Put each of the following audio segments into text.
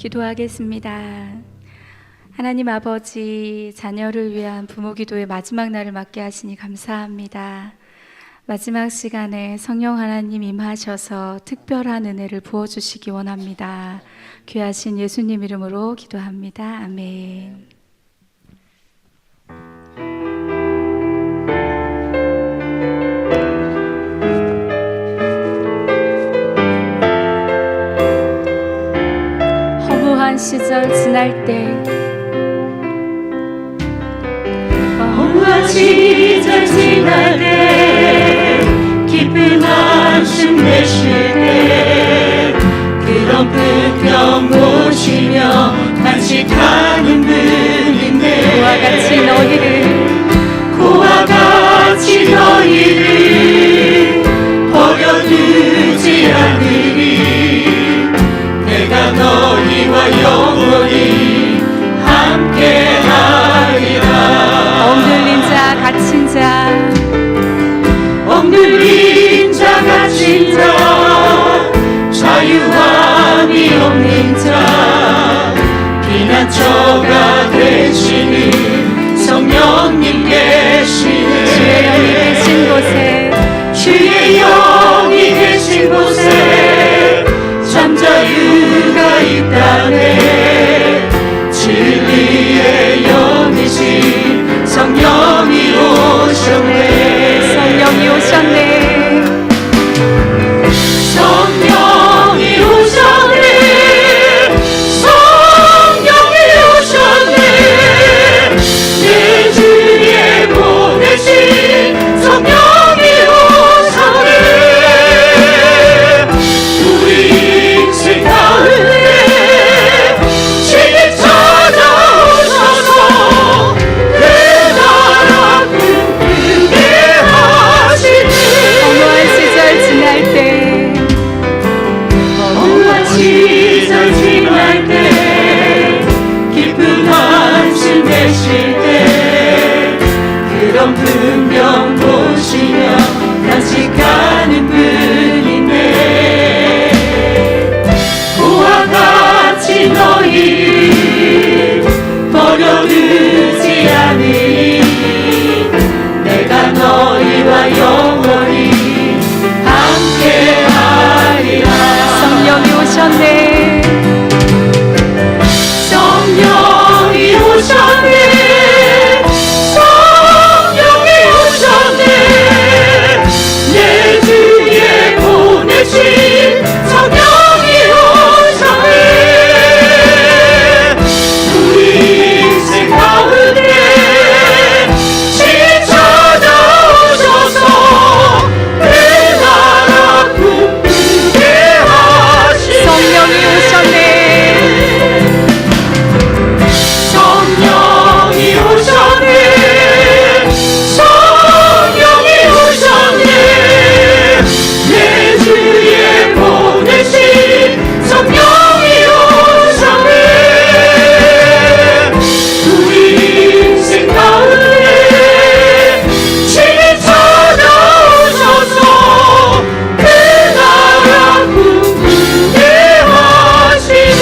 기도하겠습니다. 하나님 아버지, 자녀를 위한 부모 기도의 마지막 날을 맞게 하시니 감사합니다. 마지막 시간에 성령 하나님 임하셔서 특별한 은혜를 부어주시기 원합니다. 귀하신 예수님 이름으로 기도합니다. 아멘. 허무한 시절 지날 때, 허무한 시절 지날 때, 깊은 한숨 내쉴 때, 그런 불평 보시며 간직하는 분인데, 그와 같이 너희를 버려두지 않으리. 내가 너희와 영원히 함께하리라. 억눌린 자, 갇힌 자, 억눌린 자, 갇힌 자, 자유함이 없는 자, 피난처가 되시는 성령님 계시네. 주의 영이 계신 곳에, 주의 영이 계신 곳에 잠자유가 있다네. 진리의 영이신 성령이 오셨네. 성령이 오셨네. 성령이 오셨네. 성령이 오셨네. 내 주위에 보내신 성령이 오셨네. 우리 인생 가운데 친히 찾아오셔서 내 나라 꿈꾸게 하시네. 허무한 시절 지날 때, 허무한 시절 지날 때, 깊은 한숨 내쉴 때, 그런 분명 보시며 간직하는 분인데, 그와 같이 너희를 버려두지 않으리. 내가 너희와 영원히 함께하리라. 성령이 오셨네. 성령이 오셨네. 성령이 오셨네. 내 주위에 보내신 성령이 오셨네. 우리 인생 가운데 친히 찾아오셔서 내 나라 꿈꾸게 하시네. 성령이 오셨네. 성령이 오셨네. 성령이 오셨네. 내 주위에 보내신 성령이 오셨네. 우리 인생 가운데 친히 찾아오셔서 그 나라 꿈꾸게 하시네.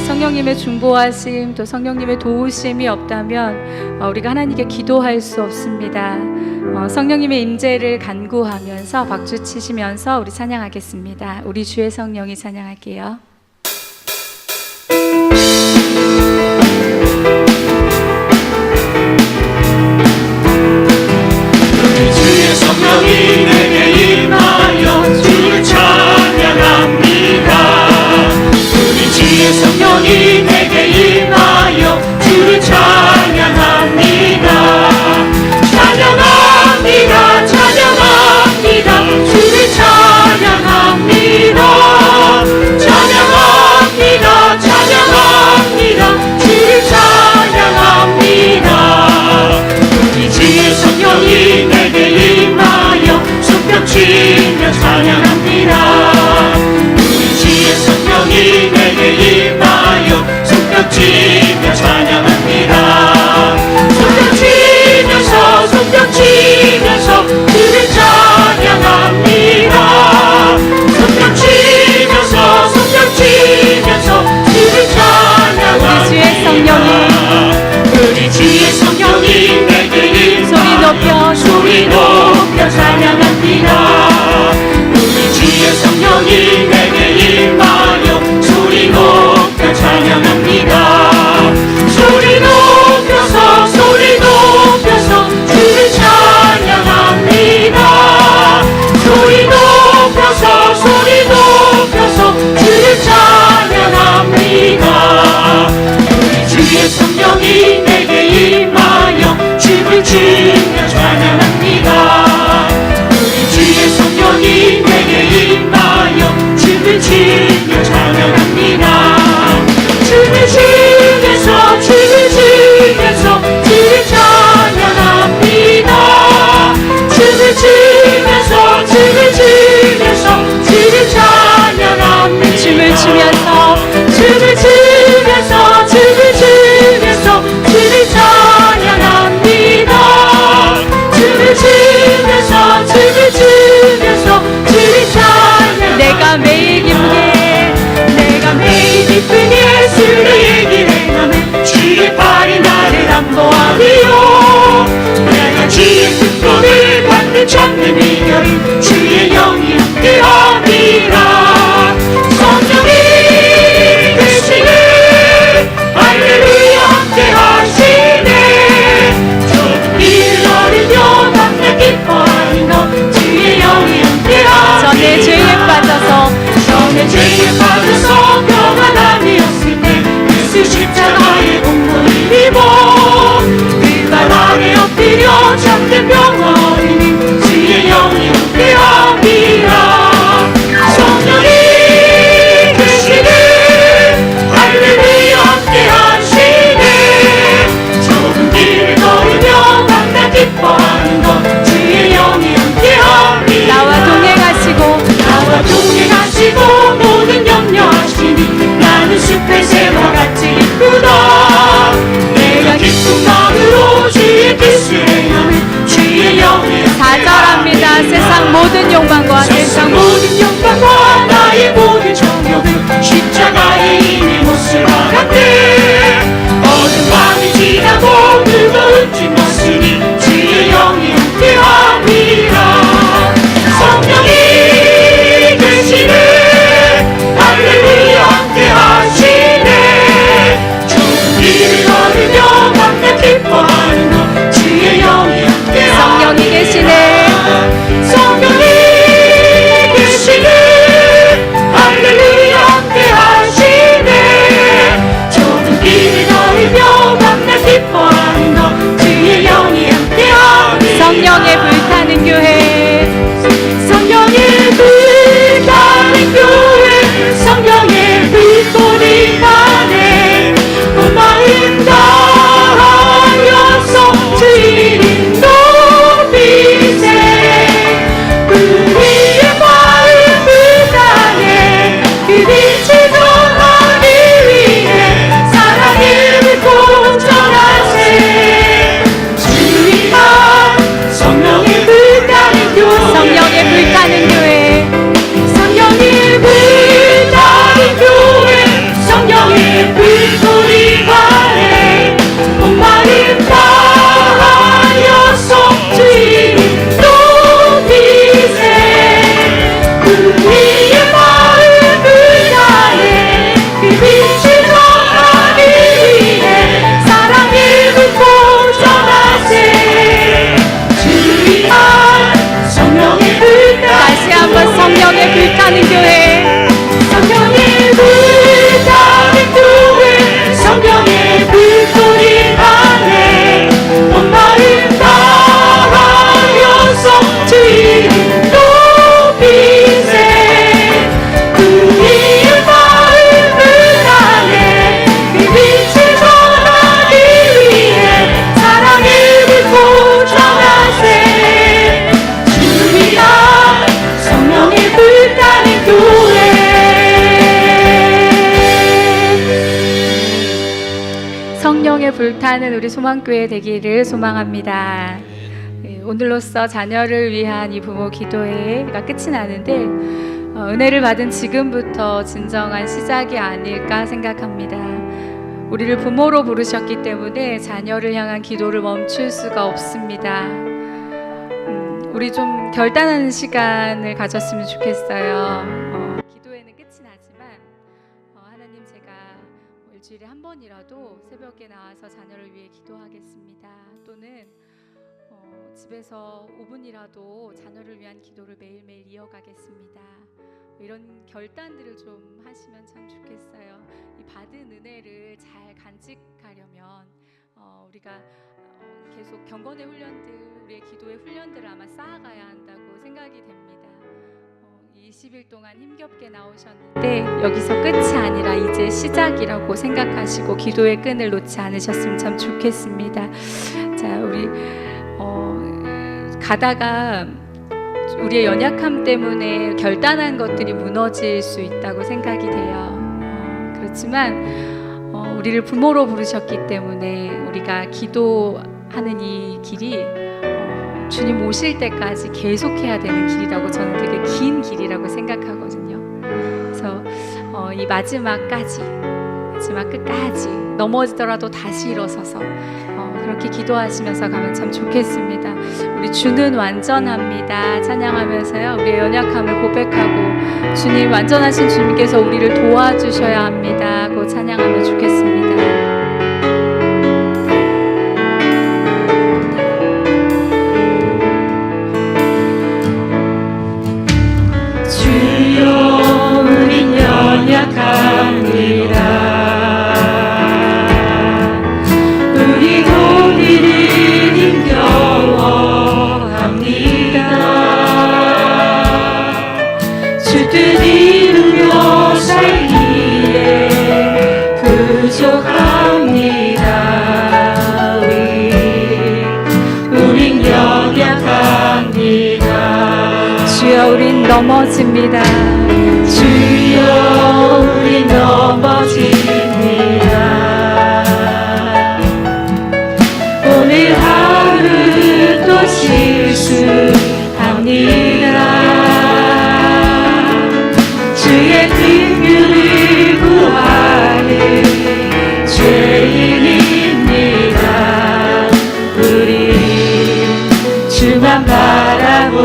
성령님의 중보하심, 또 성령님의 도우심이 없다면 우리가 하나님께 기도할 수 없습니다. 성령님의 임재를 간구하면서 박수 치시면서 우리 찬양하겠습니다. 우리 주의 성령이 찬양할게요. 우리 주의 성령이 내게 임하여 주를 찬양합니다. 우리 주의 성령이 내게 임하여 주를 찬양합니다. 찬양합니다. 찬양합니다. 주를 찬양합니다. 찬양 우리 주의 성령이 내게 소리 높여 찬양합니다. 우리 주의 성령이 내게 임하여 소리 높여 찬양합니다. 소리 높여서 주를 찬양합니다. 소리 높여서 주를 찬양합니다. 우리 주의 성령이 내게 임하여 춤을 추며 찬양합니다. 우리 주의 성령이 내게 임하여 춤을 추며 찬양합니다. 춤을 추면서 주를 찬양합니다. 춤을 추면서 주를 찬양합니다. 춤을 추면서 주를 찬양합니다. 춤을 추면서 주를 찬양합니다. 내가 매일 기쁘게 예수의 길을 행하면 주의 팔이 나를 안보하리요. 내가 주의 뜻대로 받는 참된 비결은 주의 영이 함께함이라. 성령이 되시네 할렐루야 함께하시네. 좁은 길을 걸으며 밤낮 기뻐하는 너 주의 영이 함께하리라. 전에 죄에 빠져서 평안함이었을 때 예수 십자가의 공로를 입어 그발 아래 엎드려 참된 평화를 주의 영이 함께함이라. 성령이 되시네 할렐루야 함께하시네. 좁은 길을 걸으며 밤낮 기뻐하는 것 주의 영이 함께함이라. 나와 동행하시고 모든 염려하시니 나는 숲의 새와 같이 기쁘다. 내가 기쁜 마음으로 주의 뜻을 행하는 주의 영이 좌절합니다. 세상 모든 욕망과 모든 영광과 나의 모든 정욕은 십자가에 이미 못 쓸어갔네. 어둠 밤이 지나고 무거운 짐 벗으니 주의 영이 함께함이라. 성령이 되시네 할렐루야 함께하시네. 좁은 길을 걸으며 밤낮 기뻐하는 것 주의 영이 함께하시네. 성령이 계시네. 성령이 계시네 할렐루야 함께하시네. 좁은 길을 걸으며 밤낮 기뻐하는 것 주의 영이 함께하시네. 성령의 불타는 교회, 성령의 불타는 교회, 성령의 불꽃이 가네. 온 마음 다하여서 주 이름 높이세. 우리의 마음 불타네. 그 빛을 전하기 위해 사랑의 불꽃 전하세. 주의하 성령의 불타는 교회, 성령의 불타는 교회, 성령의 불타는 교회, 성령의 불꽃이 가네. 온 마음 다하여서 주 이름 높이세. 우리의 마음 불타네. 그 빛을 전하기 위해 사랑의 불꽃 전하세. 주의하 성령의 불타는 다시 한번 성령의 불타는 교회, 성령의 불타는 교회, 성령의 불꽃이 가네. 온 마음 다하여서 주 이름 높이세. 우리의 마음 불타네. 그 빛을 전하기 위해 사랑의 불꽃 전하세. 주의하 성령의 불타는 교회. 성령의 불타는 우리 소망교회 되기를 소망합니다. 오늘로써 자녀를 위한 이 부모 기도회가 끝이 나는데 은혜를 받은 지금부터 진정한 시작이 아닐까 생각합니다. 우리를 부모로 부르셨기 때문에 자녀를 향한 기도를 멈출 수가 없습니다. 우리 좀 결단하는 시간을 가졌으면 좋겠어요. 기도에는 끝이 나지만 하나님, 제가 일주일에 한 번이라도 새벽에 나와서 자녀를 위해 기도하겠습니다. 또는 집에서 5분이라도 자녀를 위한 기도를 매일매일 이어가겠습니다. 이런 결단들을 좀 하시면 참 좋겠어요. 이 받은 은혜를 잘 간직하려면 우리가 계속 경건의 훈련들, 우리의 기도의 훈련들을 아마 쌓아가야 한다고 생각이 됩니다. 20일 동안 힘겹게 나오셨는데 여기서 끝이 아니라 이제 시작이라고 생각하시고 기도의 끈을 놓지 않으셨으면 참 좋겠습니다. 자, 우리 가다가 우리의 연약함 때문에 결단한 것들이 무너질 수 있다고 생각이 돼요. 그렇지만 우리를 부모로 부르셨기 때문에 우리가 기도하는 이 길이 주님 오실 때까지 계속해야 되는 길이라고, 저는 되게 긴 길이라고 생각하거든요. 그래서 이 마지막 끝까지 넘어지더라도 다시 일어서서 그렇게 기도하시면서 가면 참 좋겠습니다. 우리 주는 완전합니다. 찬양하면서요, 우리의 연약함을 고백하고 주님, 완전하신 주님께서 우리를 도와주셔야 합니다. 고 찬양하면 좋겠습니다. 주여, 우린 연약합니다. 우리 오늘은 힘겨워합니다. 주 뜻 이루며 살기에 부족합니다. 우린 연약합니다. 주여, 우린 넘어집니다. 주여, 우린 넘어집니다. 오늘 하루 또 실수합니다. 주의 긍휼을 구하는 죄인입니다. 우리 주만 바라보.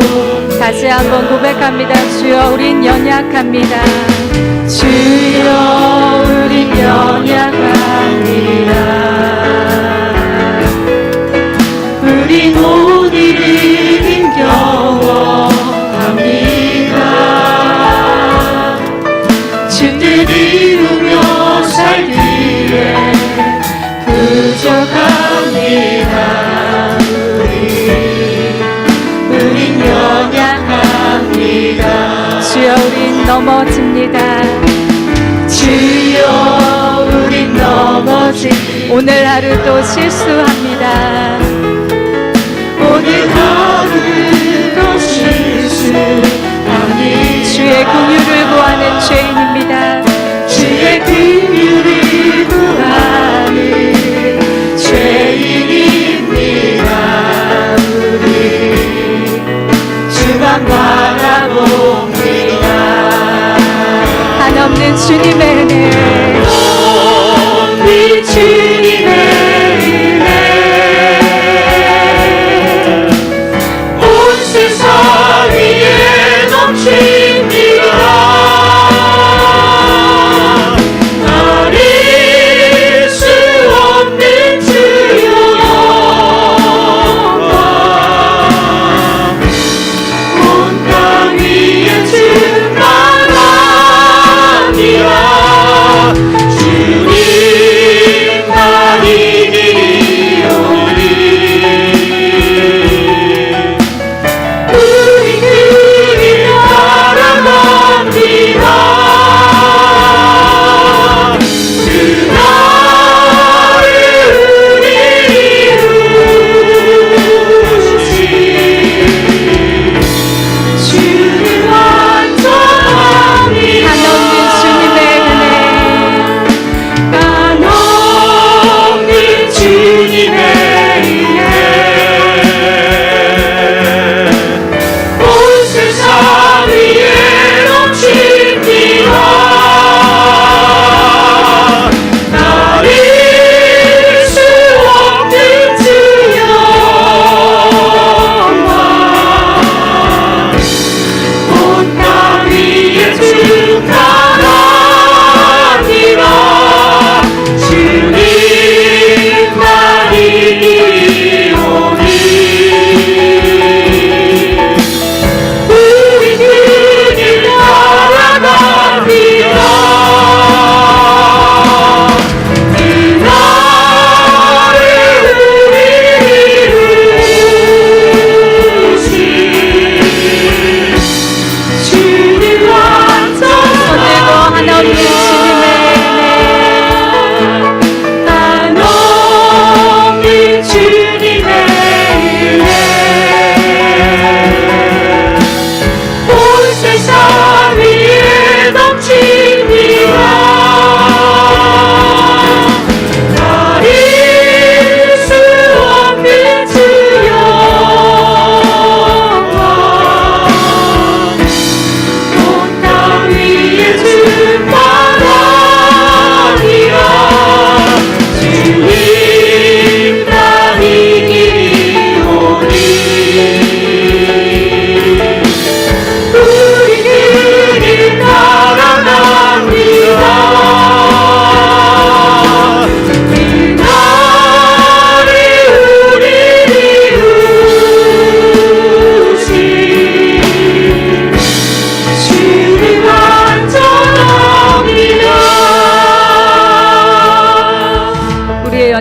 다시 한번 고백합니다. 주여, 우린 연약합니다. 주여, 우린 연약합니다. 우린 오늘은 힘겨워합니다. 주 뜻 이루며 살기에 부족합니다. 우린 연약합니다. 주여, 우린 넘어집니다. 주여, 우린 넘어집니다. 오늘 하루 또 실수합니다. 오늘 하루도 실수합니다. 주의 긍휼을 구하는 죄인입니다. 주의 긍휼을 구하는 죄인입니다. 우리 주만 바라봅니다. 한없는 주님의 은혜, 우리 주님의 은혜 온 세상 위에 넘칩니다. 가릴 수 없는 주의 영광 온 땅 위에 충만합니다.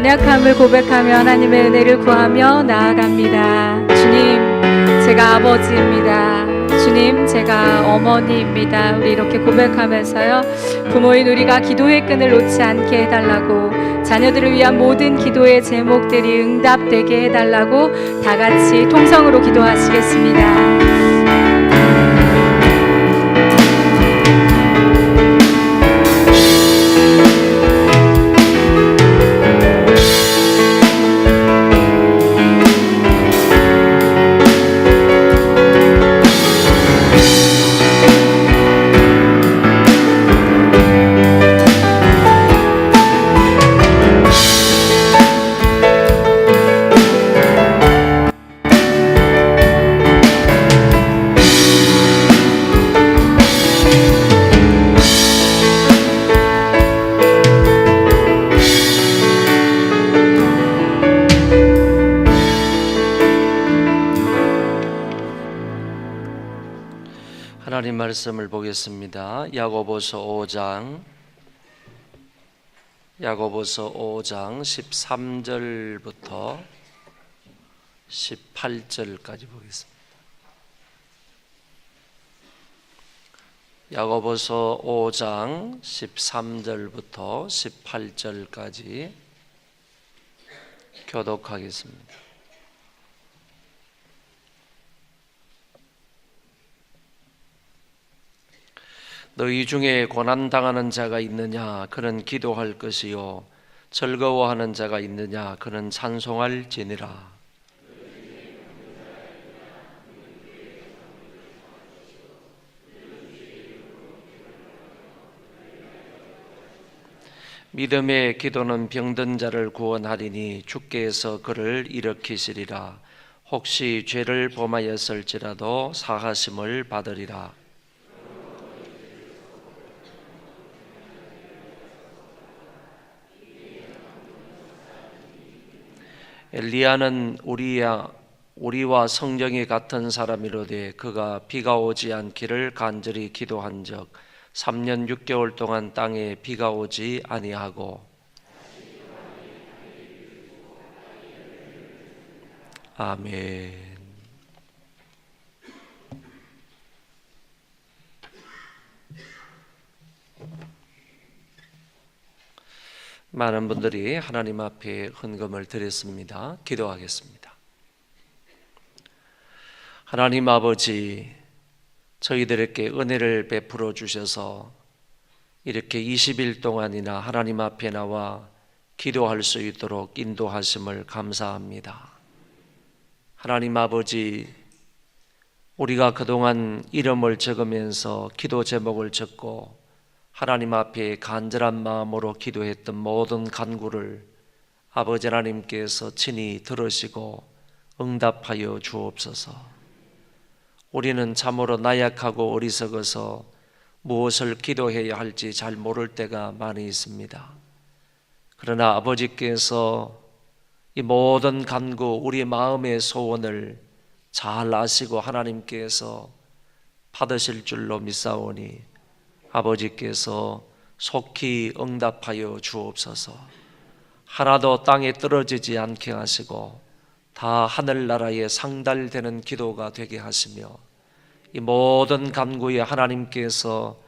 연약함을 고백하며 하나님의 은혜를 구하며 나아갑니다. 주님, 제가 아버지입니다. 주님, 제가 어머니입니다. 우리 이렇게 고백하면서요, 부모인 우리가 기도의 끈을 놓지 않게 해달라고, 자녀들을 위한 모든 기도의 제목들이 응답되게 해달라고 다 같이 통성으로 기도하시겠습니다. 하나님 말씀을 보겠습니다. 야고보서 5장 13절부터 18절까지 보겠습니다. 야고보서 5장 13절부터 18절까지 교독하겠습니다. 너희 중에 고난당하는 자가 있느냐? 그는 기도할 것이요. 즐거워하는 자가 있느냐? 그는 찬송할지니라. 믿음의 기도는 병든 자를 구원하리니 주께서 그를 일으키시리라. 혹시 죄를 범하였을지라도 사하심을 받으리라. 엘리야는 우리와 성정이 같은 사람이로되 그가 비가 오지 않기를 간절히 기도한 적 3년 6개월 동안 땅에 비가 오지 아니하고. 아멘. 많은 분들이 하나님 앞에 헌금을 드렸습니다. 기도하겠습니다. 하나님 아버지, 저희들에게 은혜를 베풀어 주셔서 이렇게 20일 동안이나 하나님 앞에 나와 기도할 수 있도록 인도하심을 감사합니다. 하나님 아버지, 우리가 그동안 이름을 적으면서 기도 제목을 적고 하나님 앞에 간절한 마음으로 기도했던 모든 간구를 아버지 하나님께서 친히 들으시고 응답하여 주옵소서. 우리는 참으로 나약하고 어리석어서 무엇을 기도해야 할지 잘 모를 때가 많이 있습니다. 그러나 아버지께서 이 모든 간구, 우리 마음의 소원을 잘 아시고 하나님께서 받으실 줄로 믿사오니 아버지께서 속히 응답하여 주옵소서. 하나도 땅에 떨어지지 않게 하시고 다 하늘나라에 상달되는 기도가 되게 하시며 이 모든 간구에 하나님께서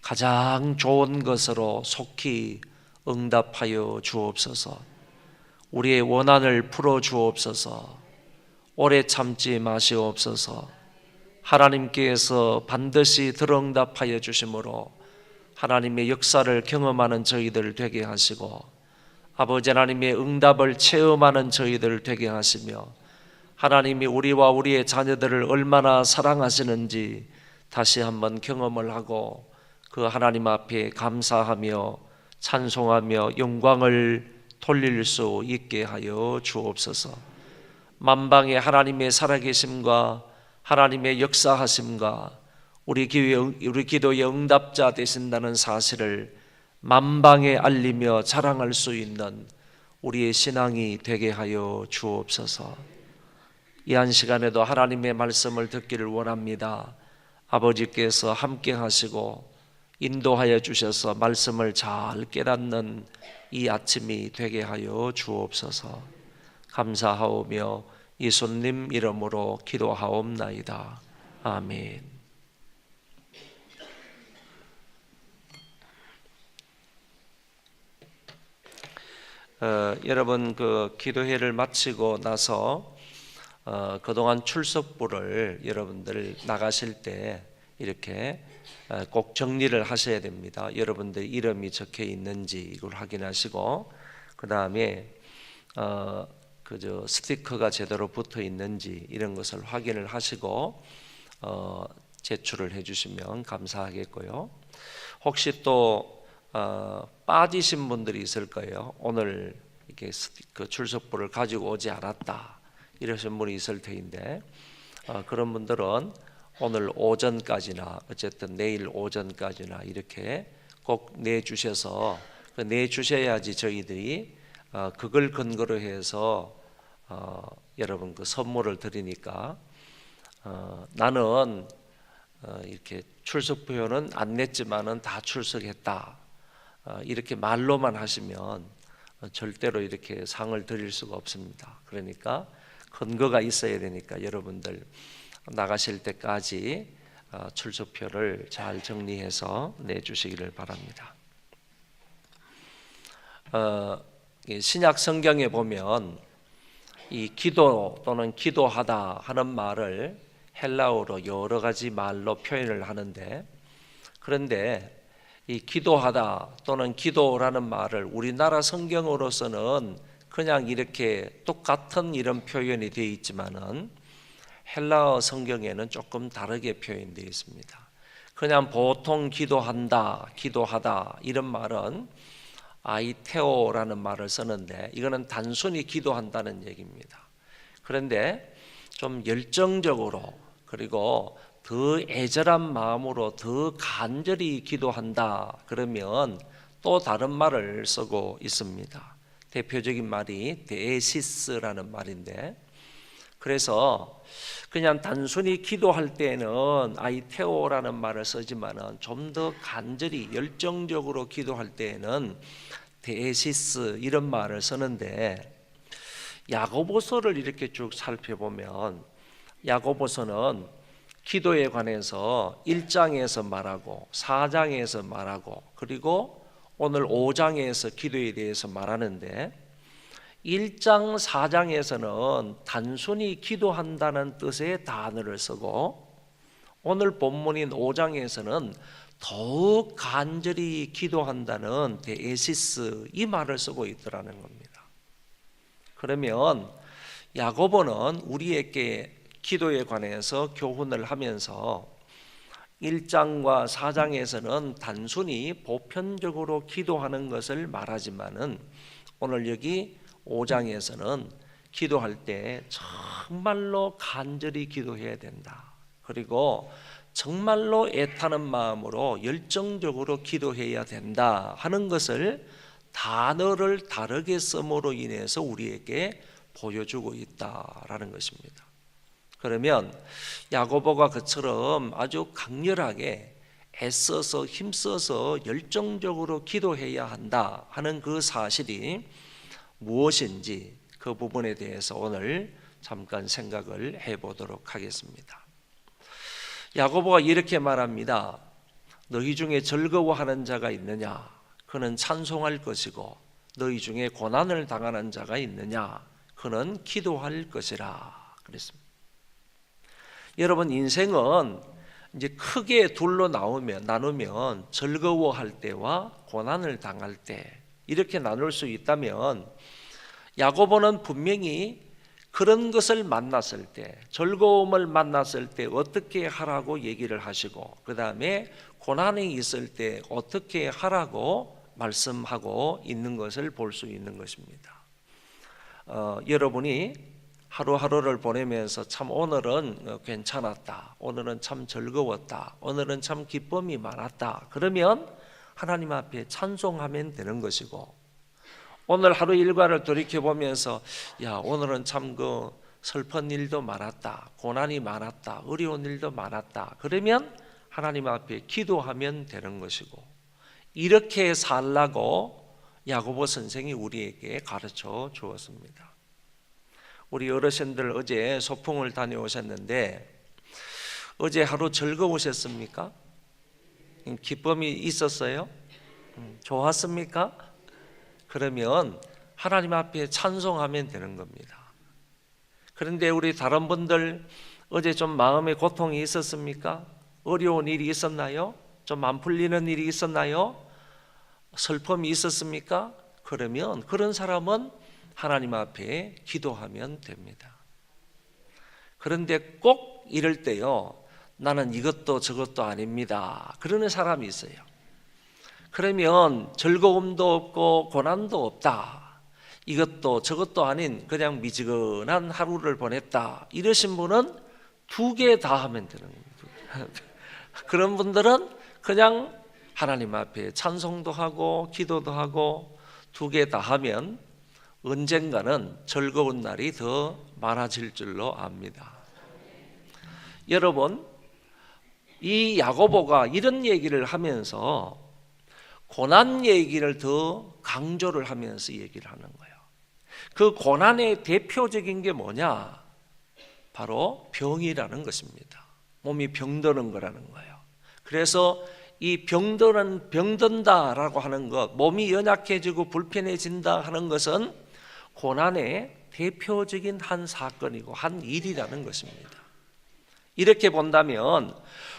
가장 좋은 것으로 속히 응답하여 주옵소서. 우리의 원한을 풀어 주옵소서. 오래 참지 마시옵소서. 하나님께서 반드시 들응답하여 주심으로 하나님의 역사를 경험하는 저희들 되게 하시고 아버지 하나님의 응답을 체험하는 저희들 되게 하시며 하나님이 우리와 우리의 자녀들을 얼마나 사랑하시는지 다시 한번 경험을 하고 그 하나님 앞에 감사하며 찬송하며 영광을 돌릴 수 있게 하여 주옵소서. 만방의 하나님의 살아계심과 하나님의 역사하심과 우리 기도의 응답자 되신다는 사실을 만방에 알리며 자랑할 수 있는 우리의 신앙이 되게 하여 주옵소서. 이 한 시간에도 하나님의 말씀을 듣기를 원합니다. 아버지께서 함께 하시고 인도하여 주셔서 말씀을 잘 깨닫는 이 아침이 되게 하여 주옵소서. 감사하오며 예수님 이름으로 기도하옵나이다. 아멘. 여러분 그 기도회를 마치고 나서 그동안 출석부를 여러분들 나가실 때 이렇게 꼭 정리를 하셔야 됩니다. 여러분들 이름이 적혀 있는지 이걸 확인하시고, 그 다음에 그저 스티커가 제대로 붙어 있는지 이런 것을 확인을 하시고 제출을 해주시면 감사하겠고요. 혹시 또 빠지신 분들이 있을 거예요. 오늘 이렇게 그 출석부를 가지고 오지 않았다 이러신 분이 있을 터인데, 그런 분들은 오늘 오전까지나 어쨌든 내일 오전까지나 이렇게 꼭 내주셔서 내주셔야지 저희들이 그걸 근거로 해서 여러분 그 선물을 드리니까 나는 이렇게 출석표는 안 냈지만은 다 출석했다 이렇게 말로만 하시면 절대로 이렇게 상을 드릴 수가 없습니다. 그러니까 근거가 있어야 되니까 여러분들 나가실 때까지 출석표를 잘 정리해서 내주시기를 바랍니다. 신약 성경에 보면 이 기도 또는 기도하다 하는 말을 헬라어로 여러 가지 말로 표현을 하는데, 그런데 이 기도하다 또는 기도라는 말을 우리나라 성경으로서는 그냥 이렇게 똑같은 이런 표현이 되어 있지만은 헬라어 성경에는 조금 다르게 표현되어 있습니다. 그냥 보통 기도한다, 기도하다 이런 말은 아이테오라는 말을 쓰는데 이거는 단순히 기도한다는 얘기입니다. 그런데 좀 열정적으로 그리고 더 애절한 마음으로 더 간절히 기도한다 그러면 또 다른 말을 쓰고 있습니다. 대표적인 말이 데시스라는 말인데, 그래서 그냥 단순히 기도할 때는 아이테오라는 말을 쓰지만은 좀 더 간절히 열정적으로 기도할 때에는 데시스 이런 말을 쓰는데, 야고보서를 이렇게 쭉 살펴보면 야고보서는 기도에 관해서 1장에서 말하고 4장에서 말하고 그리고 오늘 5장에서 기도에 대해서 말하는데, 1장 4장에서는 단순히 기도한다는 뜻의 단어를 쓰고 오늘 본문인 5장에서는 더욱 간절히 기도한다는 데시스 이 말을 쓰고 있더라는 겁니다. 그러면 야고보는 우리에게 기도에 관해서 교훈을 하면서 1장과 4장에서는 단순히 보편적으로 기도하는 것을 말하지만은 오늘 여기 5장에서는 기도할 때 정말로 간절히 기도해야 된다. 그리고 정말로 애타는 마음으로 열정적으로 기도해야 된다 하는 것을 단어를 다르게 씀으로 인해서 우리에게 보여주고 있다라는 것입니다. 그러면 야고보가 그처럼 아주 강렬하게 애써서 힘써서 열정적으로 기도해야 한다 하는 그 사실이 무엇인지 그 부분에 대해서 오늘 잠깐 생각을 해보도록 하겠습니다. 야고보가 이렇게 말합니다. 너희 중에 즐거워하는 자가 있느냐? 그는 찬송할 것이고 너희 중에 고난을 당하는 자가 있느냐? 그는 기도할 것이라 그랬습니다. 여러분, 인생은 이제 크게 둘로 나누면 즐거워할 때와 고난을 당할 때 이렇게 나눌 수 있다면, 야고보는 분명히 그런 것을 만났을 때, 즐거움을 만났을 때 어떻게 하라고 얘기를 하시고 그 다음에 고난이 있을 때 어떻게 하라고 말씀하고 있는 것을 볼 수 있는 것입니다. 여러분이 하루하루를 보내면서 참 오늘은 괜찮았다, 오늘은 참 즐거웠다, 오늘은 참 기쁨이 많았다 그러면 하나님 앞에 찬송하면 되는 것이고, 오늘 하루 일과를 돌이켜보면서 야 오늘은 참 슬픈 일도 많았다, 고난이 많았다, 어려운 일도 많았다 그러면 하나님 앞에 기도하면 되는 것이고, 이렇게 살라고 야고보 선생이 우리에게 가르쳐 주었습니다. 우리 어르신들 어제 소풍을 다녀오셨는데 어제 하루 즐거우셨습니까? 기쁨이 있었어요? 좋았습니까? 그러면 하나님 앞에 찬송하면 되는 겁니다. 그런데 우리 다른 분들 어제 좀 마음에 고통이 있었습니까? 어려운 일이 있었나요? 좀 안 풀리는 일이 있었나요? 슬픔이 있었습니까? 그러면 그런 사람은 하나님 앞에 기도하면 됩니다. 그런데 꼭 이럴 때요, 나는 이것도 저것도 아닙니다, 그러는 사람이 있어요. 그러면 즐거움도 없고 고난도 없다, 이것도 저것도 아닌 그냥 미지근한 하루를 보냈다, 이러신 분은 두 개 다 하면 되는 겁니다. 그런 분들은 그냥 하나님 앞에 찬송도 하고 기도도 하고 두 개 다 하면 언젠가는 즐거운 날이 더 많아질 줄로 압니다. 여러분, 이 야고보가 이런 얘기를 하면서 고난 얘기를 더 강조를 하면서 얘기를 하는 거예요. 그 고난의 대표적인 게 뭐냐? 바로 병이라는 것입니다. 몸이 병드는 거라는 거예요. 그래서 이 병든다라고 하는 것, 몸이 연약해지고 불편해진다 하는 것은 고난의 대표적인 한 사건이고 한 일이라는 것입니다. 이렇게 본다면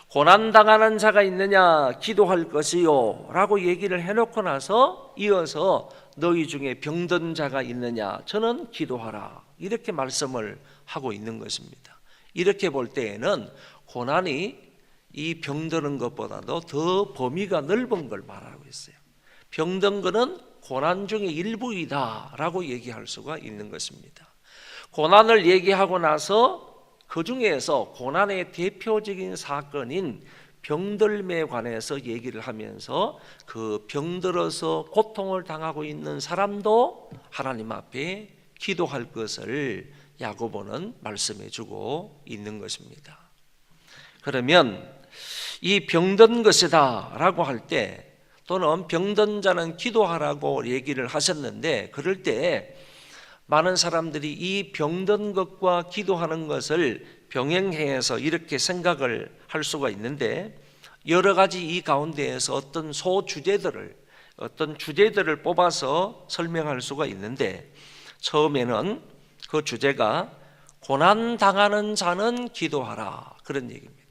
고난당하는 자가 있느냐 기도할 것이요 라고 얘기를 해놓고 나서 이어서 너희 중에 병든 자가 있느냐 저는 기도하라, 이렇게 말씀을 하고 있는 것입니다. 이렇게 볼 때에는 고난이 이 병드는 것보다도 더 범위가 넓은 걸 말하고 있어요. 병든 것은 고난 중의 일부이다 라고 얘기할 수가 있는 것입니다. 고난을 얘기하고 나서 그 중에서 고난의 대표적인 사건인 병들매 관해서 얘기를 하면서 그 병들어서 고통을 당하고 있는 사람도 하나님 앞에 기도할 것을 야고보는 말씀해 주고 있는 것입니다. 그러면 이 병든 것이다 라고 할 때, 또는 병든 자는 기도하라고 얘기를 하셨는데, 그럴 때 많은 사람들이 이 병든 것과 기도하는 것을 병행해서 이렇게 생각을 할 수가 있는데, 여러 가지 이 가운데에서 어떤 주제들을 뽑아서 설명할 수가 있는데, 처음에는 그 주제가 고난당하는 자는 기도하라, 그런 얘기입니다.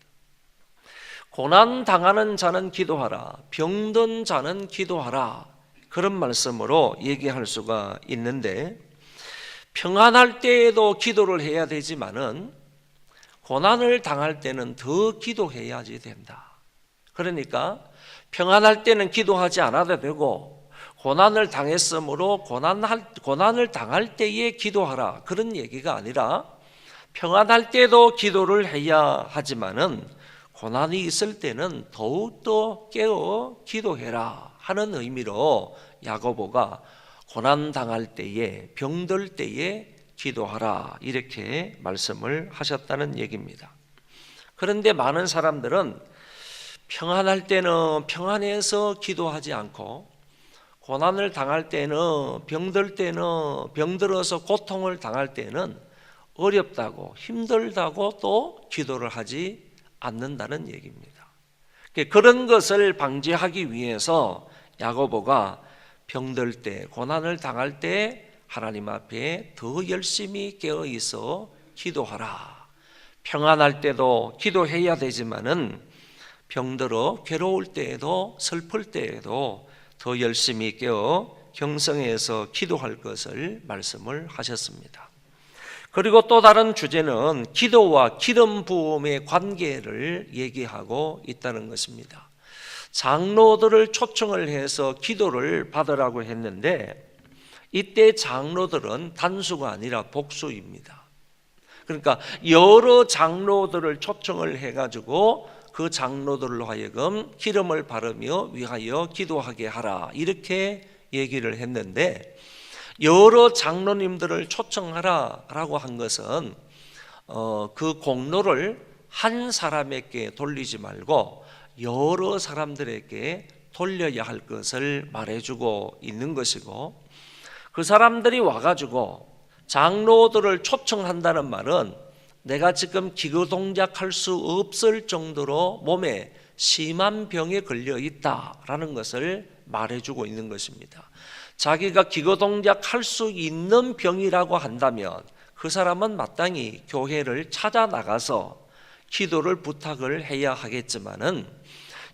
고난당하는 자는 기도하라, 병든 자는 기도하라, 그런 말씀으로 얘기할 수가 있는데, 평안할 때에도 기도를 해야 되지만은 고난을 당할 때는 더 기도해야지 된다. 그러니까 평안할 때는 기도하지 않아도 되고 고난을 당했으므로 고난을 당할 때에 기도하라, 그런 얘기가 아니라 평안할 때도 기도를 해야 하지만은 고난이 있을 때는 더욱더 깨어 기도해라 하는 의미로 야고보가 고난 당할 때에, 병들 때에 기도하라, 이렇게 말씀을 하셨다는 얘기입니다. 그런데 많은 사람들은 평안할 때는 평안해서 기도하지 않고 고난을 당할 때는, 병들 때는, 병들어서 고통을 당할 때는 어렵다고 힘들다고 또 기도를 하지 않는다는 얘기입니다. 그런 것을 방지하기 위해서 야고보가 병들 때, 고난을 당할 때 하나님 앞에 더 열심히 깨어 있어 기도하라. 평안할 때도 기도해야 되지만은 병들어 괴로울 때에도 슬플 때에도 더 열심히 깨어 경성해서 기도할 것을 말씀을 하셨습니다. 그리고 또 다른 주제는 기도와 기름 부음의 관계를 얘기하고 있다는 것입니다. 장로들을 초청을 해서 기도를 받으라고 했는데, 이때 장로들은 단수가 아니라 복수입니다. 그러니까 여러 장로들을 초청을 해가지고 그 장로들로 하여금 기름을 바르며 위하여 기도하게 하라, 이렇게 얘기를 했는데, 여러 장로님들을 초청하라 라고 한 것은 그 공로를 한 사람에게 돌리지 말고 여러 사람들에게 돌려야 할 것을 말해주고 있는 것이고, 그 사람들이 와가지고 장로들을 초청한다는 말은 내가 지금 기도 동작할 수 없을 정도로 몸에 심한 병에 걸려 있다라는 것을 말해주고 있는 것입니다. 자기가 기도 동작할 수 있는 병이라고 한다면 그 사람은 마땅히 교회를 찾아 나가서 기도를 부탁을 해야 하겠지만은,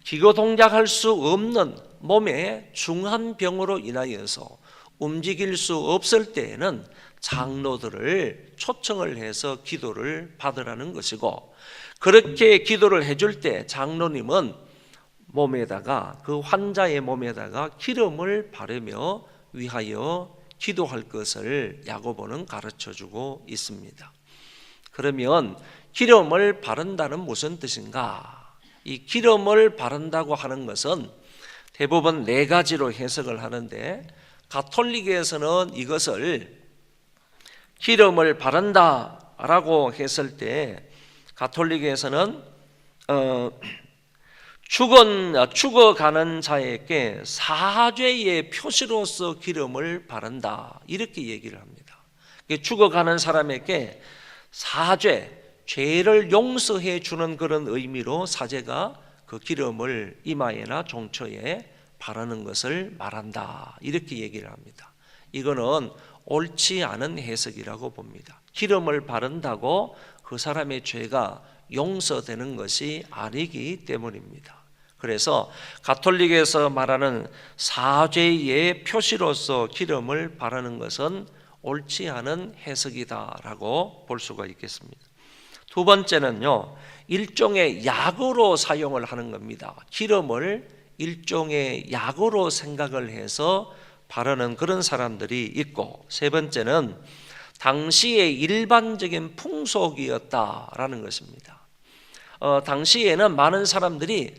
기도 동작할 수 없는 몸의 중한 병으로 인하여서 움직일 수 없을 때에는 장로들을 초청을 해서 기도를 받으라는 것이고, 그렇게 기도를 해줄 때 장로님은 몸에다가, 그 환자의 몸에다가 기름을 바르며 위하여 기도할 것을 야고보는 가르쳐주고 있습니다. 그러면 기름을 바른다는 무슨 뜻인가? 이 기름을 바른다고 하는 것은 대부분 네 가지로 해석을 하는데, 가톨릭에서는 이것을 기름을 바른다라고 했을 때, 가톨릭에서는 죽어가는 자에게 사죄의 표시로서 기름을 바른다, 이렇게 얘기를 합니다. 죽어가는 사람에게 사죄, 죄를 용서해 주는 그런 의미로 사제가 그 기름을 이마에나 종처에 바르는 것을 말한다, 이렇게 얘기를 합니다. 이거는 옳지 않은 해석이라고 봅니다. 기름을 바른다고 그 사람의 죄가 용서되는 것이 아니기 때문입니다. 그래서 가톨릭에서 말하는 사죄의 표시로서 기름을 바르는 것은 옳지 않은 해석이다라고 볼 수가 있겠습니다. 두 번째는요, 일종의 약으로 사용을 하는 겁니다. 기름을 일종의 약으로 생각을 해서 바르는 그런 사람들이 있고, 세 번째는 당시의 일반적인 풍속이었다라는 것입니다. 당시에는 많은 사람들이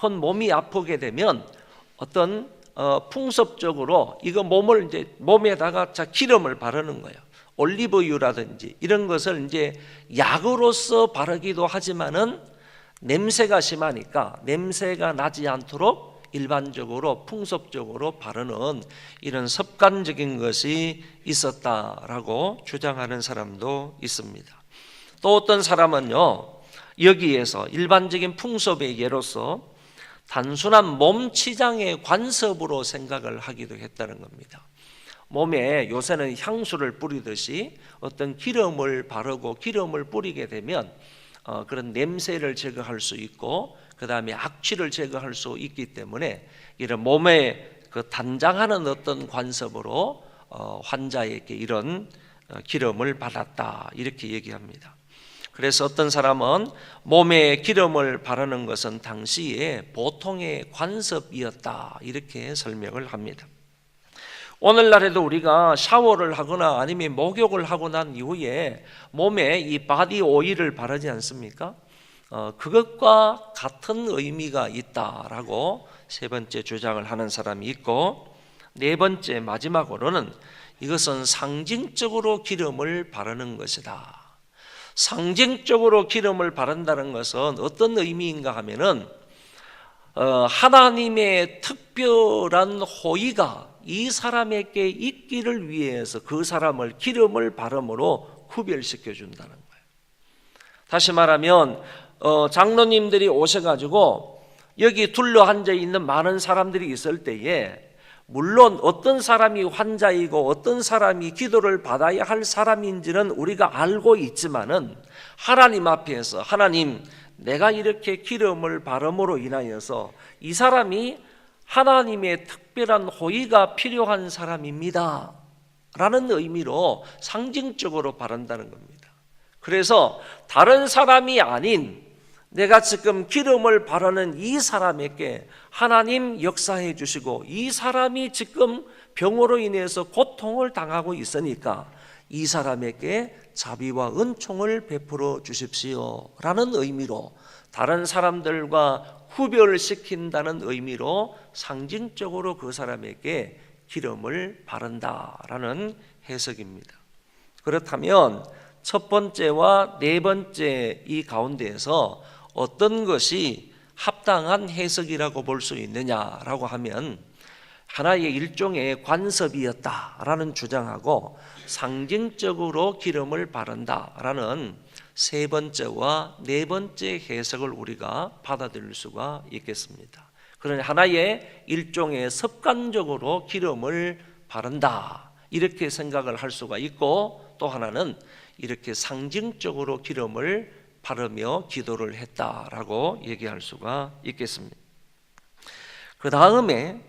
몸이 아프게 되면 어떤 풍습적으로 이거 몸을 이제 몸에다가 기름을 바르는 거예요. 올리브유라든지 이런 것을 이제 약으로서 바르기도 하지만은 냄새가 심하니까 냄새가 나지 않도록 일반적으로 풍습적으로 바르는 이런 습관적인 것이 있었다라고 주장하는 사람도 있습니다. 또 어떤 사람은요, 여기에서 일반적인 풍습의 예로서 단순한 몸치장의 관습으로 생각을 하기도 했다는 겁니다. 몸에 요새는 향수를 뿌리듯이 어떤 기름을 바르고 기름을 뿌리게 되면 그런 냄새를 제거할 수 있고, 그 다음에 악취를 제거할 수 있기 때문에 이런 몸에 그 단장하는 어떤 관습으로 환자에게 이런 기름을 받았다, 이렇게 얘기합니다. 그래서 어떤 사람은 몸에 기름을 바르는 것은 당시에 보통의 관습이었다, 이렇게 설명을 합니다. 오늘날에도 우리가 샤워를 하거나 아니면 목욕을 하고 난 이후에 몸에 이 바디 오일을 바르지 않습니까? 그것과 같은 의미가 있다라고 세 번째 주장을 하는 사람이 있고, 네 번째 마지막으로는 이것은 상징적으로 기름을 바르는 것이다. 상징적으로 기름을 바른다는 것은 어떤 의미인가 하면은 하나님의 특별한 호의가 이 사람에게 있기를 위해서 그 사람을 기름을 바름으로 구별시켜 준다는 거예요. 다시 말하면 장로님들이 오셔가지고 여기 둘러앉아 있는 많은 사람들이 있을 때에, 물론 어떤 사람이 환자이고 어떤 사람이 기도를 받아야 할 사람인지는 우리가 알고 있지만은, 하나님 앞에서 하나님, 내가 이렇게 기름을 바름으로 인하여서 이 사람이 하나님의 특별한 호의가 필요한 사람입니다 라는 의미로 상징적으로 바른다는 겁니다. 그래서 다른 사람이 아닌 내가 지금 기름을 바르는 이 사람에게 하나님 역사해 주시고, 이 사람이 지금 병으로 인해서 고통을 당하고 있으니까 이 사람에게 자비와 은총을 베풀어 주십시오 라는 의미로, 다른 사람들과 구별시킨다는 의미로 상징적으로 그 사람에게 기름을 바른다라는 해석입니다. 그렇다면 첫 번째와 네 번째 이 가운데에서 어떤 것이 합당한 해석이라고 볼 수 있느냐라고 하면 하나의 일종의 관습이었다라는 주장하고 상징적으로 기름을 바른다라는 세 번째와 네 번째 해석을 우리가 받아들일 수가 있겠습니다. 그러니 하나의 일종의 습관적으로 기름을 바른다 이렇게 생각을 할 수가 있고, 또 하나는 이렇게 상징적으로 기름을 바르며 기도를 했다라고 얘기할 수가 있겠습니다. 그 다음에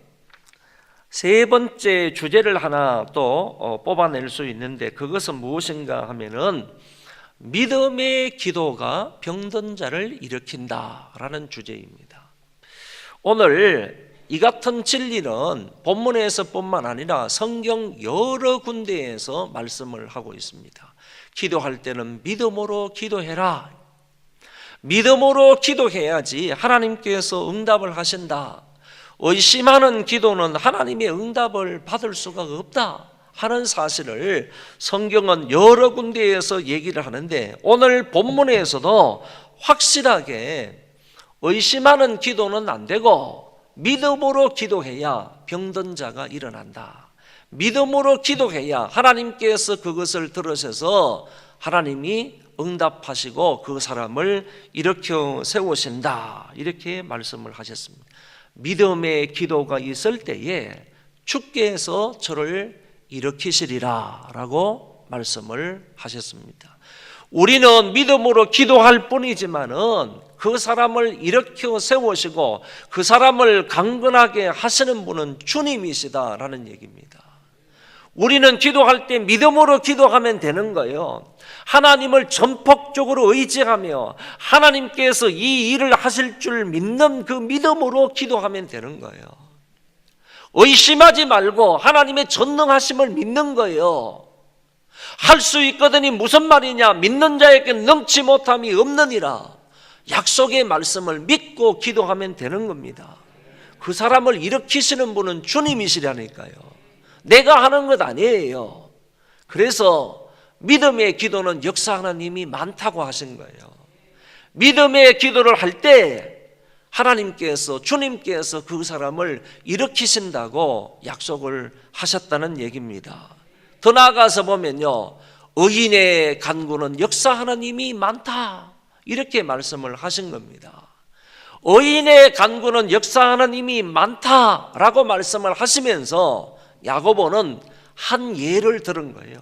세 번째 주제를 하나 또 뽑아낼 수 있는데, 그것은 무엇인가 하면은 믿음의 기도가 병든 자를 일으킨다라는 주제입니다. 오늘 이 같은 진리는 본문에서뿐만 아니라 성경 여러 군데에서 말씀을 하고 있습니다. 기도할 때는 믿음으로 기도해라. 믿음으로 기도해야지 하나님께서 응답을 하신다. 의심하는 기도는 하나님의 응답을 받을 수가 없다 하는 사실을 성경은 여러 군데에서 얘기를 하는데, 오늘 본문에서도 확실하게 의심하는 기도는 안 되고 믿음으로 기도해야 병든 자가 일어난다. 믿음으로 기도해야 하나님께서 그것을 들으셔서 하나님이 응답하시고 그 사람을 일으켜 세우신다, 이렇게 말씀을 하셨습니다. 믿음의 기도가 있을 때에 주께서 저를 일으키시리라 라고 말씀을 하셨습니다. 우리는 믿음으로 기도할 뿐이지만은 그 사람을 일으켜 세우시고 그 사람을 강건하게 하시는 분은 주님이시다라는 얘기입니다. 우리는 기도할 때 믿음으로 기도하면 되는 거예요. 하나님을 전폭적으로 의지하며 하나님께서 이 일을 하실 줄 믿는 그 믿음으로 기도하면 되는 거예요. 의심하지 말고 하나님의 전능하심을 믿는 거예요. 할 수 있거든이 무슨 말이냐? 믿는 자에게 넘치 못함이 없느니라. 약속의 말씀을 믿고 기도하면 되는 겁니다. 그 사람을 일으키시는 분은 주님이시라니까요. 내가 하는 것 아니에요. 그래서 믿음의 기도는 역사하는 힘이 많다고 하신 거예요. 믿음의 기도를 할 때 하나님께서, 주님께서 그 사람을 일으키신다고 약속을 하셨다는 얘기입니다. 더 나아가서 보면요, 의인의 간구는 역사하는 힘이 많다, 이렇게 말씀을 하신 겁니다. 의인의 간구는 역사하는 힘이 많다라고 말씀을 하시면서 야고보는 한 예를 들은 거예요.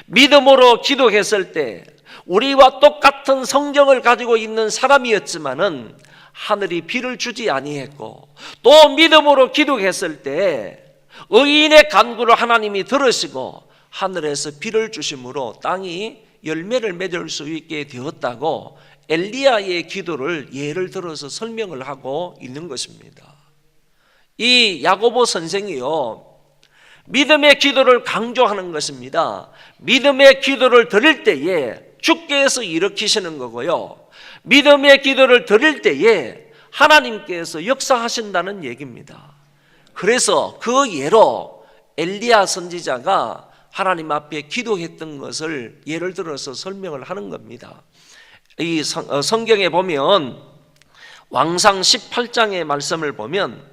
믿음으로 기도했을 때 우리와 똑같은 성경을 가지고 있는 사람이었지만은 하늘이 비를 주지 아니했고, 또 믿음으로 기도했을 때 의인의 간구를 하나님이 들으시고 하늘에서 비를 주심으로 땅이 열매를 맺을 수 있게 되었다고 엘리야의 기도를 예를 들어서 설명을 하고 있는 것입니다. 이 야고보 선생이요, 믿음의 기도를 강조하는 것입니다. 믿음의 기도를 드릴 때에 주께서 일으키시는 거고요, 믿음의 기도를 드릴 때에 하나님께서 역사하신다는 얘기입니다. 그래서 그 예로 엘리야 선지자가 하나님 앞에 기도했던 것을 예를 들어서 설명을 하는 겁니다. 이 성경에 보면 왕상 18장의 말씀을 보면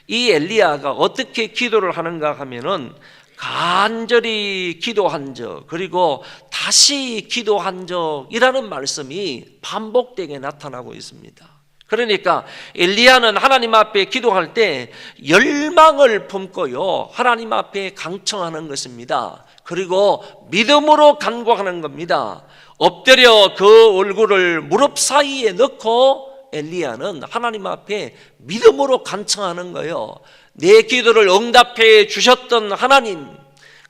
이 엘리야가 어떻게 기도를 하는가 하면은 간절히 기도한 적, 그리고 다시 기도한 적이라는 말씀이 반복되게 나타나고 있습니다. 그러니까 엘리야는 하나님 앞에 기도할 때 열망을 품고요, 하나님 앞에 강청하는 것입니다. 그리고 믿음으로 간구하는 겁니다. 엎드려 그 얼굴을 무릎 사이에 넣고 엘리야는 하나님 앞에 믿음으로 간청하는 거예요. 내 기도를 응답해 주셨던 하나님,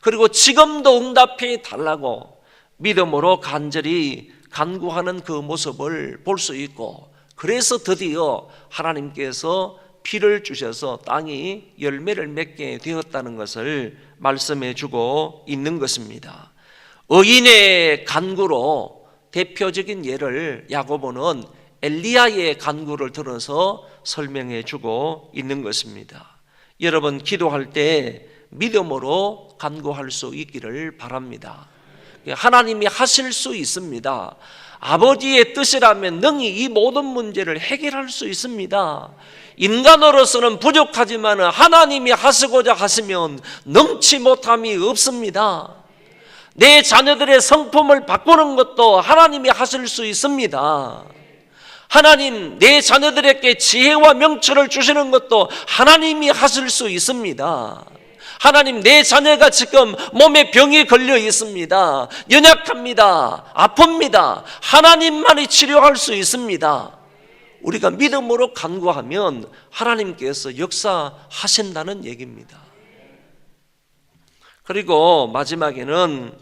그리고 지금도 응답해 달라고 믿음으로 간절히 간구하는 그 모습을 볼 수 있고, 그래서 드디어 하나님께서 비를 주셔서 땅이 열매를 맺게 되었다는 것을 말씀해 주고 있는 것입니다. 의인의 간구로 대표적인 예를 야고보는 엘리야의 간구를 들어서 설명해 주고 있는 것입니다. 여러분, 기도할 때 믿음으로 간구할 수 있기를 바랍니다. 하나님이 하실 수 있습니다. 아버지의 뜻이라면 능히 이 모든 문제를 해결할 수 있습니다. 인간으로서는 부족하지만 하나님이 하시고자 하시면 능치 못함이 없습니다. 내 자녀들의 성품을 바꾸는 것도 하나님이 하실 수 있습니다. 하나님, 내 자녀들에게 지혜와 명철을 주시는 것도 하나님이 하실 수 있습니다. 하나님, 내 자녀가 지금 몸에 병이 걸려 있습니다. 연약합니다. 아픕니다. 하나님만이 치료할 수 있습니다. 우리가 믿음으로 간구하면 하나님께서 역사하신다는 얘기입니다. 그리고 마지막에는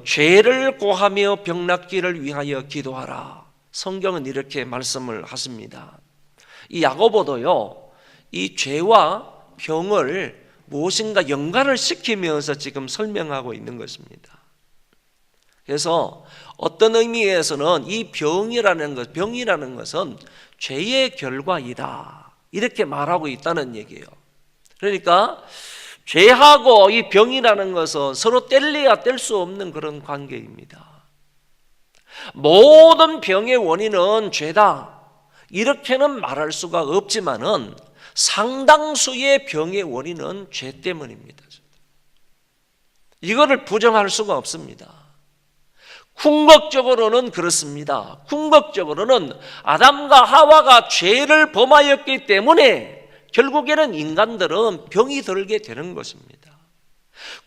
죄를 고하며 병낫기를 위하여 기도하라. 성경은 이렇게 말씀을 하십니다. 이 야고보도요, 이 죄와 병을 무엇인가 연관을 시키면서 지금 설명하고 있는 것입니다. 그래서 어떤 의미에서는 이 병이라는 것은 죄의 결과이다, 이렇게 말하고 있다는 얘기예요. 그러니까 죄하고 이 병이라는 것은 서로 뗄래야 뗄 수 없는 그런 관계입니다. 모든 병의 원인은 죄다, 이렇게는 말할 수가 없지만은 상당수의 병의 원인은 죄 때문입니다. 이거를 부정할 수가 없습니다. 궁극적으로는 그렇습니다. 궁극적으로는 아담과 하와가 죄를 범하였기 때문에 결국에는 인간들은 병이 들게 되는 것입니다.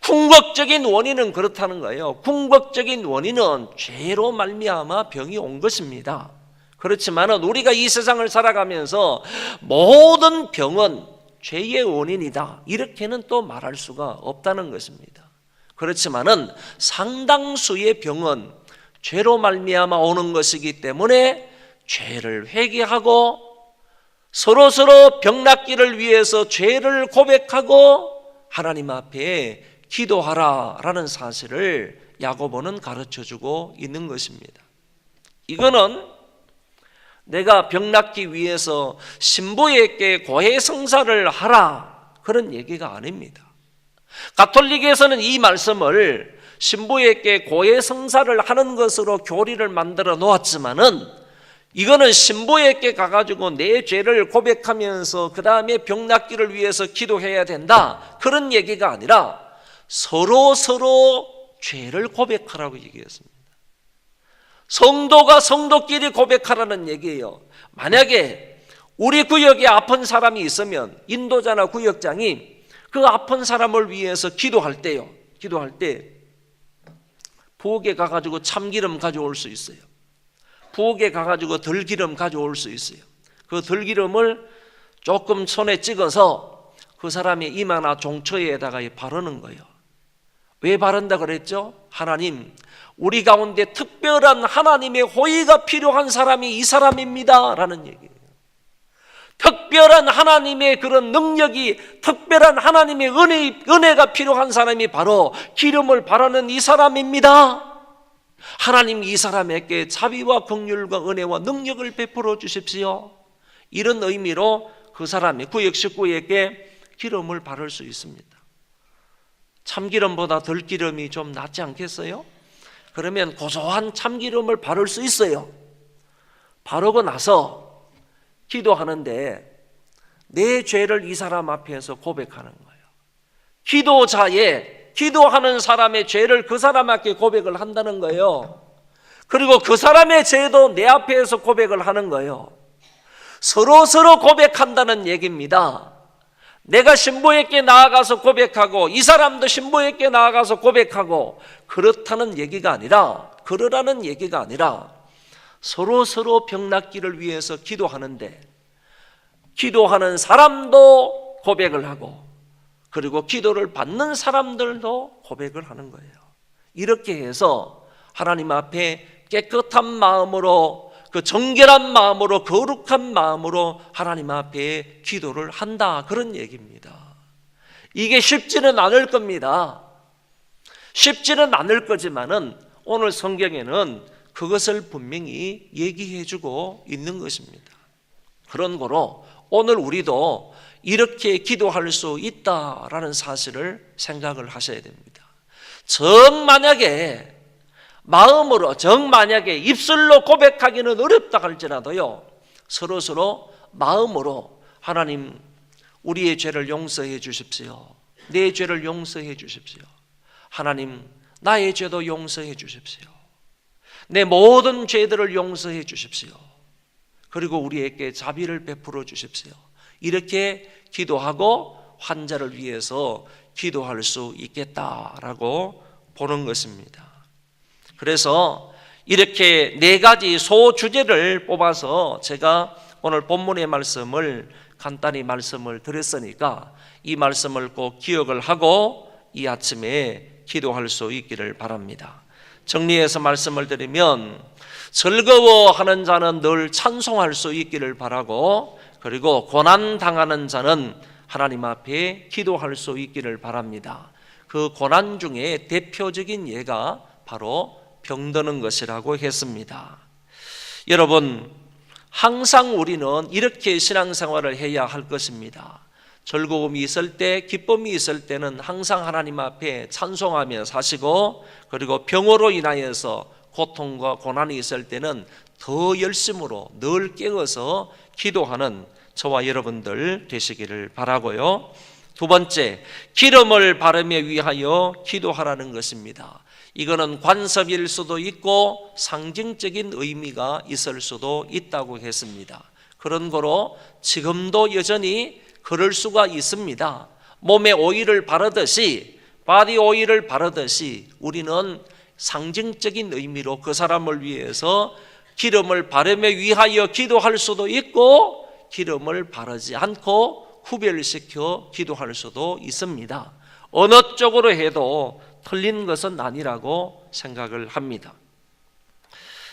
궁극적인 원인은 그렇다는 거예요. 궁극적인 원인은 죄로 말미암아 병이 온 것입니다. 그렇지만은 우리가 이 세상을 살아가면서 모든 병은 죄의 원인이다, 이렇게는 또 말할 수가 없다는 것입니다. 그렇지만은 상당수의 병은 죄로 말미암아 오는 것이기 때문에 죄를 회개하고 서로 병낫기를 위해서 죄를 고백하고 하나님 앞에 기도하라라는 사실을 야고보는 가르쳐주고 있는 것입니다. 이거는 내가 병낫기 위해서 신부에게 고해성사를 하라, 그런 얘기가 아닙니다. 가톨릭에서는 이 말씀을 신부에게 고해성사를 하는 것으로 교리를 만들어 놓았지만은 이거는 신부에게 가가지고 내 죄를 고백하면서 그 다음에 병낫기를 위해서 기도해야 된다, 그런 얘기가 아니라 서로 죄를 고백하라고 얘기했습니다. 성도가 성도끼리 고백하라는 얘기예요. 만약에 우리 구역에 아픈 사람이 있으면 인도자나 구역장이 그 아픈 사람을 위해서 기도할 때 부엌에 가가지고 참기름 가져올 수 있어요. 부엌에 가가지고 들기름 가져올 수 있어요. 그 들기름을 조금 손에 찍어서 그 사람의 이마나 종처에다가 바르는 거예요. 왜 바른다 그랬죠? 하나님, 우리 가운데 특별한 하나님의 호의가 필요한 사람이 이 사람입니다 라는 얘기예요. 특별한 하나님의 그런 능력이, 특별한 하나님의 은혜가 필요한 사람이 바로 기름을 바르는 이 사람입니다. 하나님, 이 사람에게 자비와 긍휼과 은혜와 능력을 베풀어 주십시오. 이런 의미로 그 사람이 구역 식구에게 기름을 바를 수 있습니다. 참기름보다 들기름이 좀 낫지 않겠어요? 그러면 고소한 참기름을 바를 수 있어요. 바르고 나서 기도하는데 내 죄를 이 사람 앞에서 고백하는 거예요. 기도하는 사람의 죄를 그 사람 앞에 고백을 한다는 거예요. 그리고 그 사람의 죄도 내 앞에서 고백을 하는 거예요. 서로 고백한다는 얘기입니다. 내가 신부에게 나아가서 고백하고 이 사람도 신부에게 나아가서 고백하고 그렇다는 얘기가 아니라, 그러라는 얘기가 아니라 서로 병낫기를 위해서 기도하는데 기도하는 사람도 고백을 하고 그리고 기도를 받는 사람들도 고백을 하는 거예요. 이렇게 해서 하나님 앞에 깨끗한 마음으로, 그 정결한 마음으로, 거룩한 마음으로 하나님 앞에 기도를 한다, 그런 얘기입니다. 이게 쉽지는 않을 겁니다. 쉽지는 않을 거지만은 오늘 성경에는 그것을 분명히 얘기해 주고 있는 것입니다. 그런 거로 오늘 우리도 이렇게 기도할 수 있다라는 사실을 생각을 하셔야 됩니다. 만약에 마음으로 만약에 입술로 고백하기는 어렵다 할지라도요, 서로 마음으로 하나님, 우리의 죄를 용서해 주십시오. 내 죄를 용서해 주십시오. 하나님, 나의 죄도 용서해 주십시오. 내 모든 죄들을 용서해 주십시오. 그리고 우리에게 자비를 베풀어 주십시오. 이렇게 기도하고 환자를 위해서 기도할 수 있겠다라고 보는 것입니다. 그래서 이렇게 4가지 소주제를 뽑아서 제가 오늘 본문의 말씀을 간단히 말씀을 드렸으니까 이 말씀을 꼭 기억을 하고 이 아침에 기도할 수 있기를 바랍니다. 정리해서 말씀을 드리면, 즐거워하는 자는 늘 찬송할 수 있기를 바라고, 그리고 고난당하는 자는 하나님 앞에 기도할 수 있기를 바랍니다. 그 고난 중에 대표적인 예가 바로 병드는 것이라고 했습니다. 여러분, 항상 우리는 이렇게 신앙생활을 해야 할 것입니다. 즐거움이 있을 때, 기쁨이 있을 때는 항상 하나님 앞에 찬송하며 사시고, 그리고 병으로 인하여서 고통과 고난이 있을 때는 더 열심으로 늘 깨어서 기도하는 저와 여러분들 되시기를 바라고요. 2번째, 기름을 바르며 위하여 기도하라는 것입니다. 이거는 관습일 수도 있고 상징적인 의미가 있을 수도 있다고 했습니다. 그런 거로 지금도 여전히 그럴 수가 있습니다. 몸에 오일을 바르듯이, 바디 오일을 바르듯이 우리는 상징적인 의미로 그 사람을 위해서 기름을 바르며 위하여 기도할 수도 있고, 기름을 바르지 않고 구별시켜 기도할 수도 있습니다. 어느 쪽으로 해도 틀린 것은 아니라고 생각을 합니다.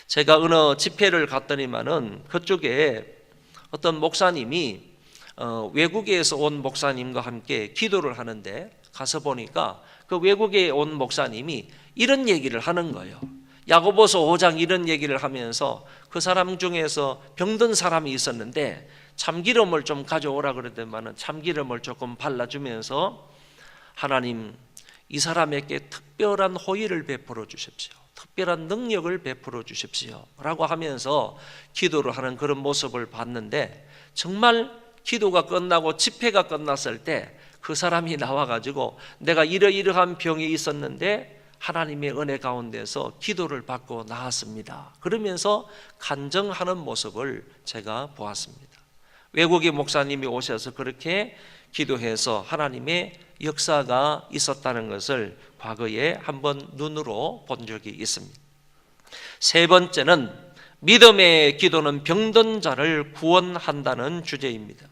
제가 어느 집회를 갔더니만은 그쪽에 어떤 목사님이 외국에서 온 목사님과 함께 기도를 하는데, 가서 보니까 그 외국에 온 목사님이 이런 얘기를 하는 거예요. 야고보서 5장 이런 얘기를 하면서 그 사람 중에서 병든 사람이 있었는데 참기름을 좀 가져오라 그러더만은 참기름을 조금 발라주면서, 하나님, 이 사람에게 특별한 호의를 베풀어 주십시오. 특별한 능력을 베풀어 주십시오. 라고 하면서 기도를 하는 그런 모습을 봤는데, 정말 기도가 끝나고 집회가 끝났을 때 그 사람이 나와가지고 내가 이러이러한 병이 있었는데 하나님의 은혜 가운데서 기도를 받고 나았습니다. 그러면서 간증하는 모습을 제가 보았습니다. 외국의 목사님이 오셔서 그렇게 기도해서 하나님의 역사가 있었다는 것을 과거에 한번 눈으로 본 적이 있습니다. 3번째는 믿음의 기도는 병든 자를 구원한다는 주제입니다.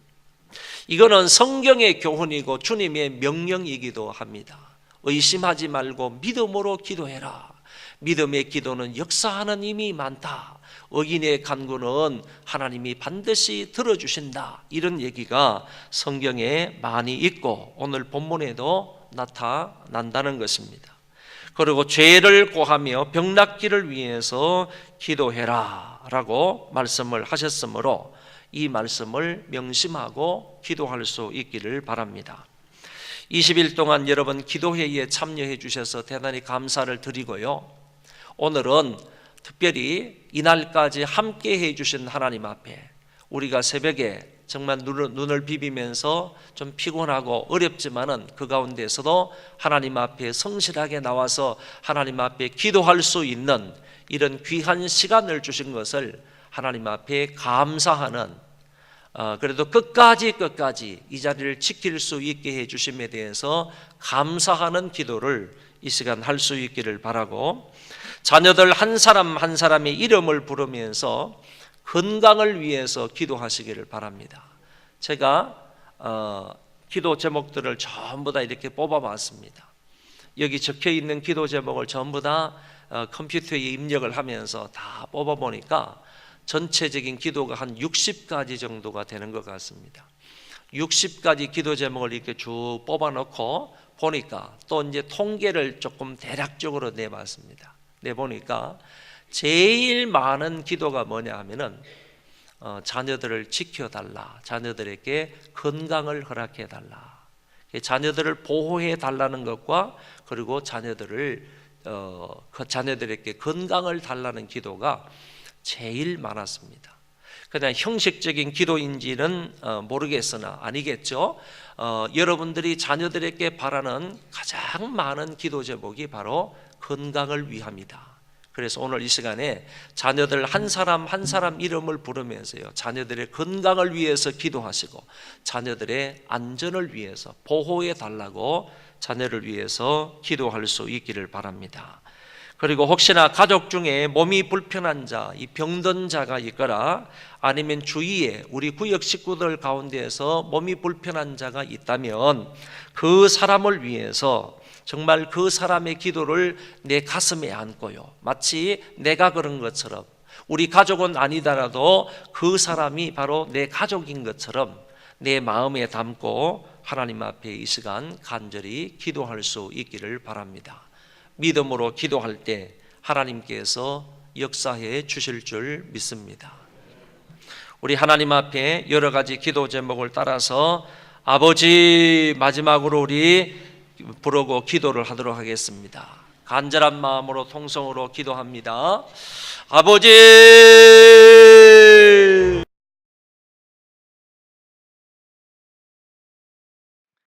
이거는 성경의 교훈이고 주님의 명령이기도 합니다. 의심하지 말고 믿음으로 기도해라. 믿음의 기도는 역사하는 힘이 많다. 의인의 간구는 하나님이 반드시 들어주신다. 이런 얘기가 성경에 많이 있고 오늘 본문에도 나타난다는 것입니다. 그리고 죄를 고하며 병낫기를 위해서 기도해라 라고 말씀을 하셨으므로 이 말씀을 명심하고 기도할 수 있기를 바랍니다. 20일 동안 여러분 기도회의에 참여해 주셔서 대단히 감사를 드리고요. 오늘은 특별히 이날까지 함께 해 주신 하나님 앞에 우리가 새벽에 정말 눈을 비비면서 좀 피곤하고 어렵지만은 그 가운데서도 하나님 앞에 성실하게 나와서 하나님 앞에 기도할 수 있는 이런 귀한 시간을 주신 것을 하나님 앞에 감사하는, 그래도 끝까지 이 자리를 지킬 수 있게 해 주심에 대해서 감사하는 기도를 이 시간 할 수 있기를 바라고, 자녀들 한 사람 한 사람의 이름을 부르면서 건강을 위해서 기도하시기를 바랍니다. 제가 기도 제목들을 전부 다 이렇게 뽑아봤습니다. 여기 적혀 있는 기도 제목을 전부 다 컴퓨터에 입력을 하면서 다 뽑아보니까 전체적인 기도가 한 60가지 정도가 되는 것 같습니다. 60가지 기도 제목을 이렇게 쭉 뽑아놓고 보니까 또 이제 통계를 조금 대략적으로 내봤습니다. 내보니까 제일 많은 기도가 뭐냐 하면은 자녀들을 지켜달라, 자녀들에게 건강을 허락해달라. 자녀들을 보호해 달라는 것과 그리고 자녀들에게 건강을 달라는 기도가 제일 많았습니다. 그냥 형식적인 기도인지는 모르겠으나 아니겠죠. 여러분들이 자녀들에게 바라는 가장 많은 기도 제목이 바로 건강을 위함이다. 그래서 오늘 이 시간에 자녀들 한 사람 한 사람 이름을 부르면서요, 자녀들의 건강을 위해서 기도하시고 자녀들의 안전을 위해서 보호해 달라고 자녀를 위해서 기도할 수 있기를 바랍니다. 그리고 혹시나 가족 중에 몸이 불편한 자, 이 병든 자가 있거나 아니면 주위에 우리 구역 식구들 가운데에서 몸이 불편한 자가 있다면 그 사람을 위해서 정말 그 사람의 기도를 내 가슴에 안고요, 마치 내가 그런 것처럼, 우리 가족은 아니더라도 그 사람이 바로 내 가족인 것처럼 내 마음에 담고 하나님 앞에 이 시간 간절히 기도할 수 있기를 바랍니다. 믿음으로 기도할 때 하나님께서 역사해 주실 줄 믿습니다. 우리 하나님 앞에 여러 가지 기도 제목을 따라서 아버지 마지막으로 우리 부르고 기도를 하도록 하겠습니다. 간절한 마음으로 통성으로 기도합니다. 아버지